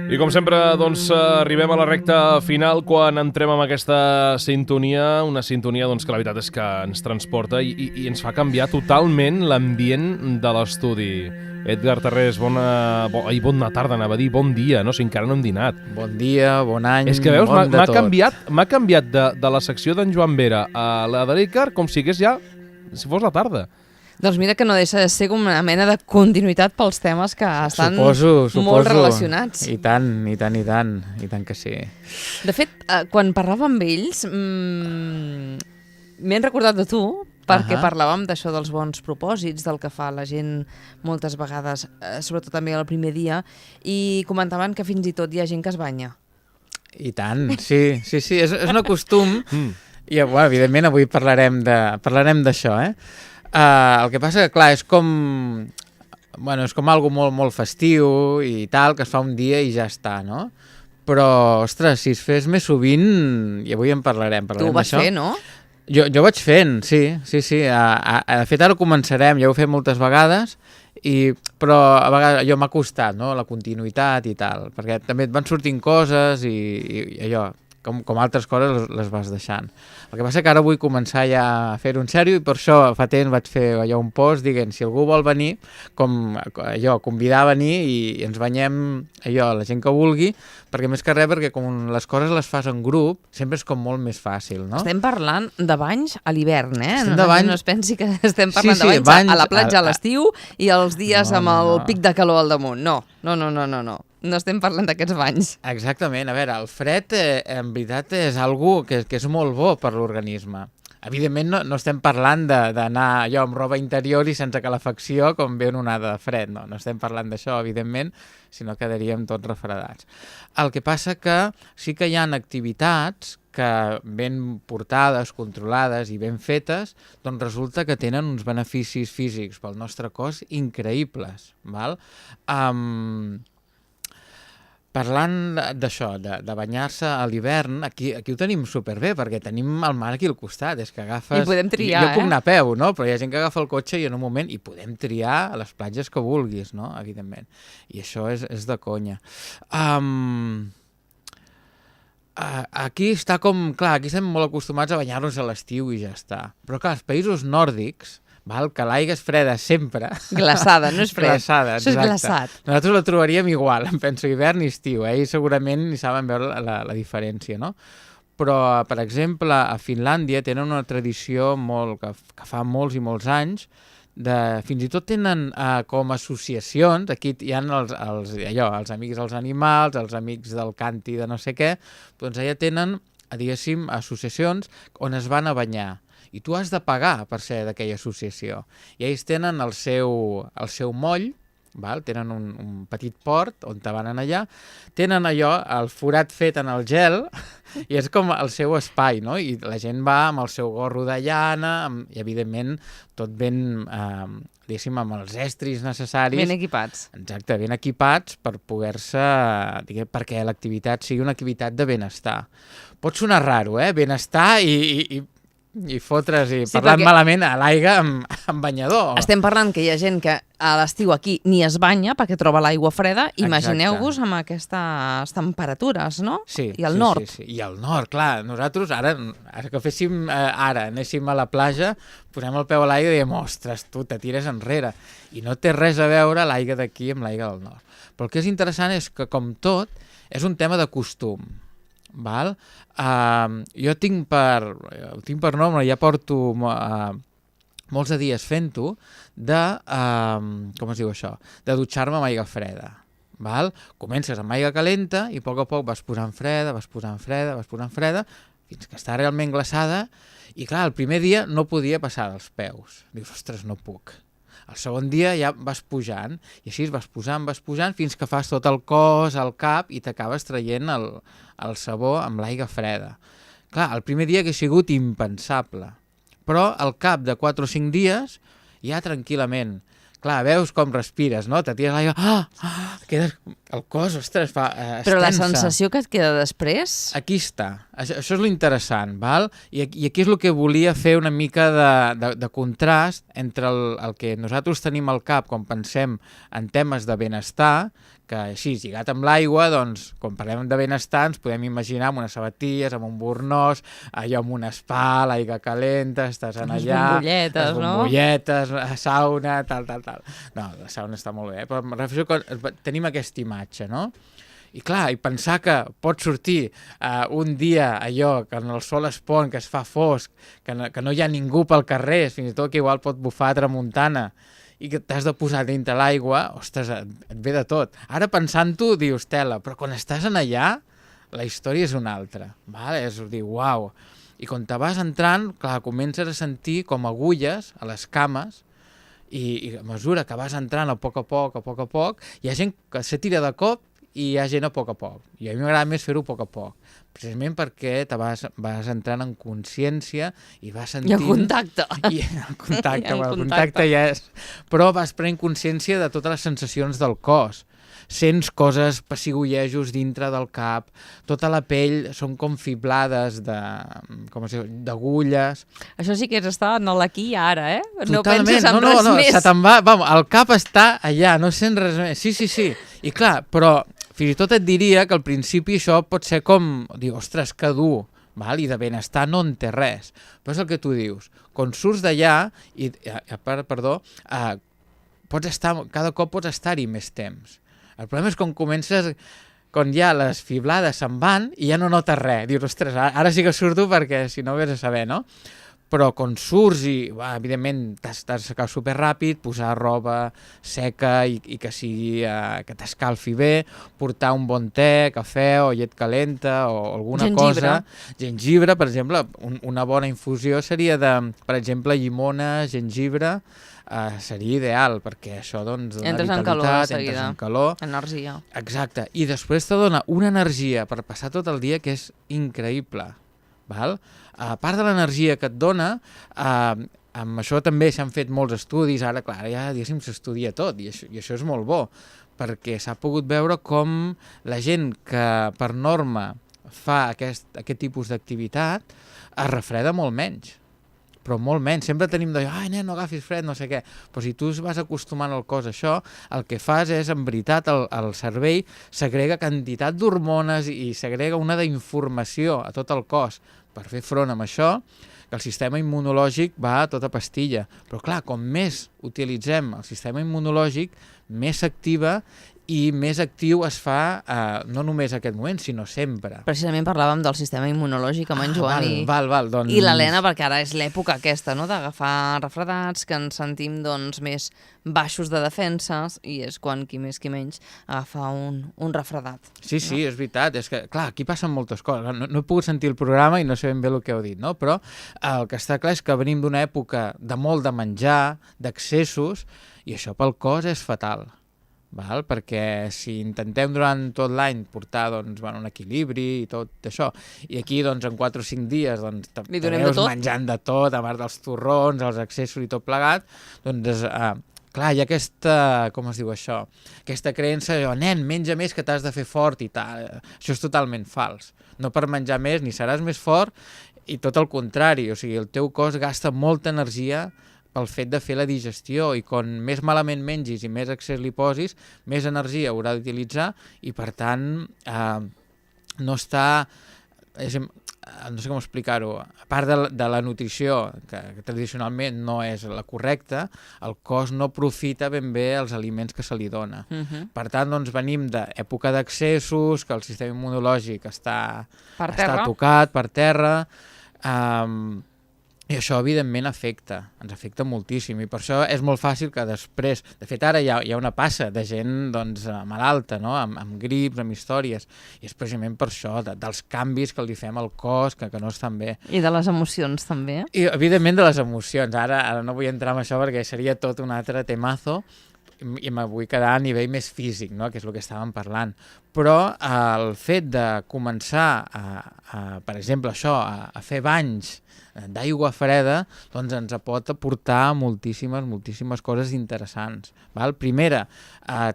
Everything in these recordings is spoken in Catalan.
I com sempre, doncs, arribem a la recta final quan entrem amb aquesta sintonia, una sintonia doncs, que la veritat és que ens transporta i ens fa canviar totalment l'ambient de l'estudi. Edgar Tarrés, bona tarda, anava a dir, bon dia, no? Si encara no hem dinat. Bon dia, bon any, és que veus, bon de tot. M'ha canviat de la secció d'en Joan Vera a la de l'Edgar com si hagués ja, si fos la tarda. Doncs mira que no deixa de ser com una mena de continuïtat pels temes que estan suposo. molt relacionats. I tant que sí. De fet, quan parlava amb ells, m'he recordat de tu, perquè parlàvem d'això dels bons propòsits, del que fa la gent moltes vegades, sobretot també el primer dia, i comentaven que fins i tot hi ha gent que es banya. I tant, sí, és un costum, i bueno, evidentment avui parlarem d'això, el que passa que, clar, és com algo molt festiu i tal, que es fa un dia i ja està, no? Però, ostres, si es fes més sovint, i avui en parlarem Tu ho vas fer, no? Jo vaig fent, sí. De fet, ara començarem, ja ho he fet moltes vegades, però a vegades allò m'ha costat, no?, la continuïtat i tal, perquè també et van sortint coses i allò, com altres coses les vas deixant. El que passa que ara vull començar ja a fer-ho en sèrio i per això fa temps vaig fer allò un post dient si algú vol venir, convidar a venir i ens banyem la gent que vulgui, perquè més que res, perquè com les coses les fas en grup, sempre és com molt més fàcil, no? Estem parlant de banys a l'hivern, No es pensi que estem parlant de banys a la platja a l'estiu i els dies amb el pic de calor al damunt. No. No estem parlant d'aquests banys. Exactament. A veure, el fred, en veritat, és algo que és molt bo per l'organisme. Evidentment, no estem parlant d'anar allò amb roba interior i sense calefacció com ve una onada de fred. No estem parlant d'això, evidentment, sinó quedaríem tots refredats. El que passa que sí que hi ha activitats que ben portades, controlades i ben fetes, doncs resulta que tenen uns beneficis físics pel nostre cos increïbles, val? Parlant d'això, de banyar-se a l'hivern, aquí ho tenim superbé, perquè tenim el mar aquí al costat, és que agafes... I podem triar, Jo puc anar a peu, no? Però hi ha gent que agafa el cotxe i en un moment i podem triar a les platges que vulguis, no? Evidentment. I això és de conya. Aquí està com... Clar, aquí estem molt acostumats a banyar-nos a l'estiu i ja està. Però clar, els països nòrdics... que l'aigua és freda sempre. Glaçada, no és fred. Glaçada, això és glaçat. Nosaltres la trobaríem igual, em penso, hivern i estiu, i segurament ni saben veure la diferència, no? Però, per exemple, a Finlàndia tenen una tradició que fa molts i molts anys, fins i tot tenen com associacions, aquí hi ha els amics dels animals, els amics del canti de no sé què, doncs allà tenen, diguéssim, associacions on es van a banyar. I tu has de pagar per ser d'aquella associació. I ells tenen el seu moll, tenen un petit port on te van allà, tenen el forat fet en el gel, i és com el seu espai, no? I la gent va amb el seu gorro de llana, i evidentment tot ben, diguéssim, amb els estris necessaris. Ben equipats. Exacte, ben equipats per poder-se, perquè l'activitat sigui una activitat de benestar. Pot sonar raro, benestar i fotre's i parlant malament a l'aigua amb banyador. Estem parlant que hi ha gent que a l'estiu aquí ni es banya perquè troba l'aigua freda. Imagineu-vos amb aquestes temperatures, no? Sí. I al nord. Sí. I al nord, clar. Nosaltres ara que féssim anéssim a la platja, posem el peu a l'aigua i diem, ostres, tu te tires enrere. I no té res a veure l'aigua d'aquí amb l'aigua del nord. Però el que és interessant és que, com tot, és un tema de costum. Val? Jo tinc per nom, ja porto molts de dies fent-ho, com es diu això? De dutxar-me amb aigua freda. Val? Comences amb aigua calenta i a poc vas posant freda, fins que està realment glaçada i clar, el primer dia no podia passar dels peus. Dius, ostres, no puc. El segon dia ja vas pujant, i així vas pujant, fins que fas tot el cos, el cap, i t'acabes traient el sabó amb l'aigua freda. Clar, el primer dia hauria sigut impensable, però al cap de 4 o 5 dies, ja tranquil·lament. clar, veus com respires, no? Te tires a l'aigua, quedes el cos, ostres, es Però la tensa. sensació que et queda després... Aquí està. Això és l'interessant, val? I aquí és el que volia fer una mica de contrast entre el que nosaltres tenim al cap quan pensem en temes de benestar, que així, lligat amb l'aigua, doncs, quan parlem de benestar, ens podem imaginar amb unes sabatilles, amb un bornós, allò amb un spa, l'aigua calenta, estàs en allà... bombolletes, no? Les bombolletes, sauna, tal. No, la sauna està molt bé, però em refereixo que tenim aquesta imatge, no? I clar, i pensar que pot sortir un dia allò, que en el sol es pon, que es fa fosc, que no hi ha ningú pel carrer, fins i tot que igual pot bufar a tramuntana, i que t'has de posar dintre l'aigua, ostres, et ve de tot. Ara pensant-ho, dius, tela, però quan estàs en allà, la història és una altra, vale? És dir, uau. I quan te vas entrant, clar, comences a sentir com agulles a les cames, i a mesura que vas entrant a poc, hi ha gent que se tira de cop i hi ha gent a poc. I a mi m'agrada més fer-ho a poc, precisament perquè te vas entrant en consciència i vas sentint... I en contacte. I el contacte ja és... Però vas prenent consciència de totes les sensacions del cos. Sents coses, pessigolejos dintre del cap, tota la pell són com fiblades d'agulles. Això sí que és estar en l'aquí i ara, eh? No Totalment. penses en res més. Se te'n va, el cap està allà, no sents res més. Sí. I clar, però fins i tot et diria que al principi això pot ser com, diu, ostres, que dur, val? I de benestar no en té res. Però és el que tu dius. Quan surts d'allà, cada cop pots estar-hi més temps. El problema és quan ja les fiblades se'n van i ja no notes res. Dius, ostres, ara sí que surto perquè si no vés a saber, no? Però quan surts i, evidentment, t'has de secar superràpid, posar roba seca i que sigui, que t'escalfi bé, portar un bon te, cafè o llet calenta o alguna cosa. Gengibre, per exemple, una bona infusió seria per exemple, llimona, gengibre, seria ideal, perquè això dona vitalitat, entres en calor. Energia. Exacte. I després te dona una energia per passar tot el dia que és increïble. Val? A part de l'energia que et dona, amb això també s'han fet molts estudis, ara clar, ja diguéssim s'estudia tot i això és molt bo, perquè s'ha pogut veure com la gent que per norma fa aquest tipus d'activitat es refreda molt menys. Però molt menys. Sempre tenim de dir, ai, nen, no agafis fred, no sé què. Però si tu vas acostumant el cos a això, el que fas és, en veritat, el cervell segrega quantitat d'hormones i segrega una d'informació a tot el cos per fer front amb això, que el sistema immunològic va a tota pastilla. Però clar, com més utilitzem el sistema immunològic, més s'activa i més actiu es fa no només en aquest moment, sinó sempre. Precisament parlàvem del sistema immunològic amb en Joan doncs... i l'Helena, perquè ara és l'època aquesta, no?, d'agafar refredats, que ens sentim doncs més baixos de defenses i és quan qui més qui menys agafa un refredat. Sí, és veritat. És que, clar, aquí passen moltes coses. No he pogut sentir el programa i no sé ben bé el que heu dit, no? Però el que està clar és que venim d'una època de molt de menjar, d'excessos, i això pel cos és fatal. Val? Perquè si intentem durant tot l'any portar un equilibri i tot això, i aquí en 4 o 5 dies li donem de tot, menjant de tot, a part dels torrons, els accessos i tot plegat, clar, hi ha aquesta, com es diu això, aquesta creença, nen, menja més que t'has de fer fort i tal. Això és totalment fals. No per menjar més ni seràs més fort, i tot el contrari, o sigui, el teu cos gasta molta energia pel fet de fer la digestió, i com més malament mengis i més excés li posis, més energia haurà d'utilitzar i, per tant, no està... no sé com explicar-ho. A part de la nutrició, que tradicionalment no és la correcta, el cos no aprofita ben bé els aliments que se li dona. Per tant, venim d'època d'accessos, que el sistema immunològic està tocat per terra, i això, evidentment, ens afecta moltíssim, i per això és molt fàcil que després... De fet, ara hi ha una passa de gent malalta, no?, amb grips, amb històries, i és precisament per això, dels canvis que li fem al cos, que no estan bé. I de les emocions, també. I, evidentment, de les emocions. Ara no vull entrar en això perquè seria tot un altre temazo, i me vull quedar a nivell més físic, no? Que és el que estàvem parlant. Però el fet de començar, per exemple, a fer banys d'aigua freda, doncs ens pot aportar moltíssimes coses interessants. Val? Primera,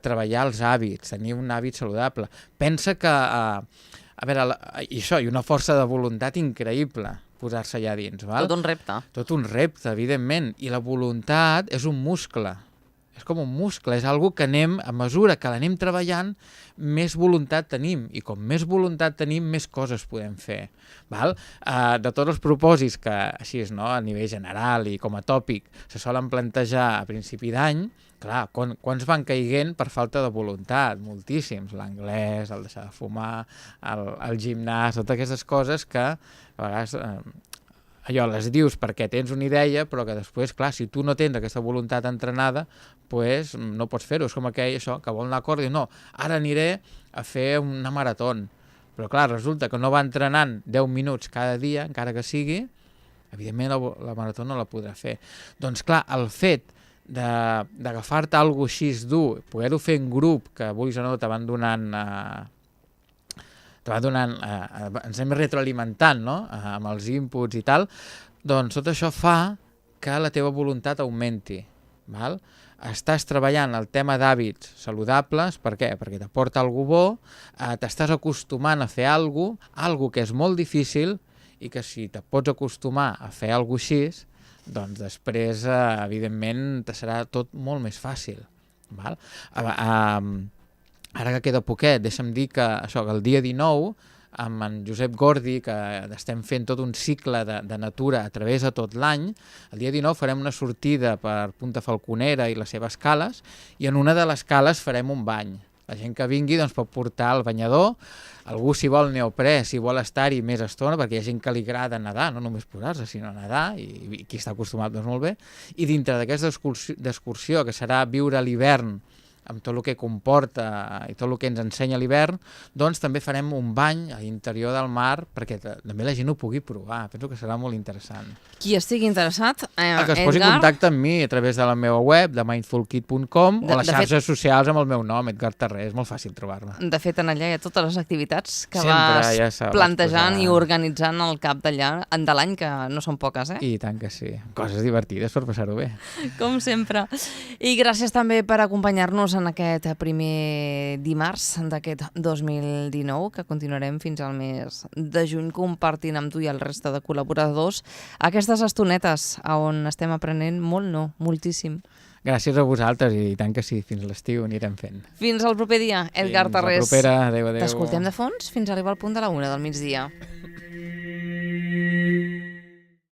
treballar els hàbits, tenir un hàbit saludable. Pensa que, i una força de voluntat increïble, posar-se allà dins. Val? Tot un repte. Tot un repte, evidentment. I la voluntat és un muscle. És com un muscle, és algo que a mesura que l'anem treballant, més voluntat tenim. I com més voluntat tenim, més coses podem fer. Val? De tots els propòsits que, així no, a nivell general i com a tòpic, se solen plantejar a principi d'any, clar, quants van caiguent per falta de voluntat? Moltíssims. L'anglès, el deixar de fumar, el gimnàs, totes aquestes coses que a vegades allò les dius perquè tens una idea, però que després, clar, si tu no tens aquesta voluntat entrenada, pues no pots fer-ho. És com aquell que vol anar a córrer i diu, no, ara aniré a fer una marató. Però clar, resulta que no va entrenant 10 minuts cada dia, encara que sigui, evidentment la marató no la podrà fer. Doncs clar, el fet d'agafar-te alguna cosa així dur, poder-ho fer en grup, que vulguis o no te van donant, ens anem retroalimentant, no? Amb els inputs i tal, doncs tot això fa que la teva voluntat augmenti. Val? Estàs treballant el tema d'hàbits saludables, per què? Perquè t'aporta alguna bo, t'estàs acostumant a fer alguna cosa que és molt difícil i que si te pots acostumar a fer alguna cosa així, doncs després, evidentment, te serà tot molt més fàcil. Val? Ara que queda poquet, deixa'm dir que el dia 19, amb en Josep Gordi, que estem fent tot un cicle de natura a través de tot l'any, el dia 19 farem una sortida per Punta Falconera i les seves cales, i en una de les cales farem un bany. La gent que vingui doncs, pot portar el banyador, algú si vol neoprè, si vol estar-hi més estona, perquè hi ha gent que li agrada nedar, no només posar-se, sinó nedar, i qui està acostumat doncs molt bé, i dintre d'aquesta excursió, que serà viure l'hivern, amb tot el que comporta i tot el que ens ensenya l'hivern, doncs també farem un bany a l'interior del mar perquè també la gent ho pugui provar. Penso que serà molt interessant. Qui estigui interessat, que es posi en contacte amb mi a través de la meva web, de mindfulkid.com, o les xarxes socials amb el meu nom, Edgar Terré, és molt fàcil trobar-me. De fet, en allà hi ha totes les activitats que vas plantejant i organitzant al cap d'allà, de l'any, que no són poques, I tant que sí. Coses divertides per passar-ho bé. Com sempre. I gràcies també per acompanyar-nos en aquest primer dimarts d'aquest 2019, que continuarem fins al mes de juny compartint amb tu i el resta de col·laboradors aquestes estonetes on estem aprenent molt, moltíssim. Gràcies a vosaltres i tant que sí, fins l'estiu anirem fent. Fins al proper dia, Edgar Terrés. Fins la propera, adéu. T'escoltem de fons fins a arribar al punt de la 1 del migdia.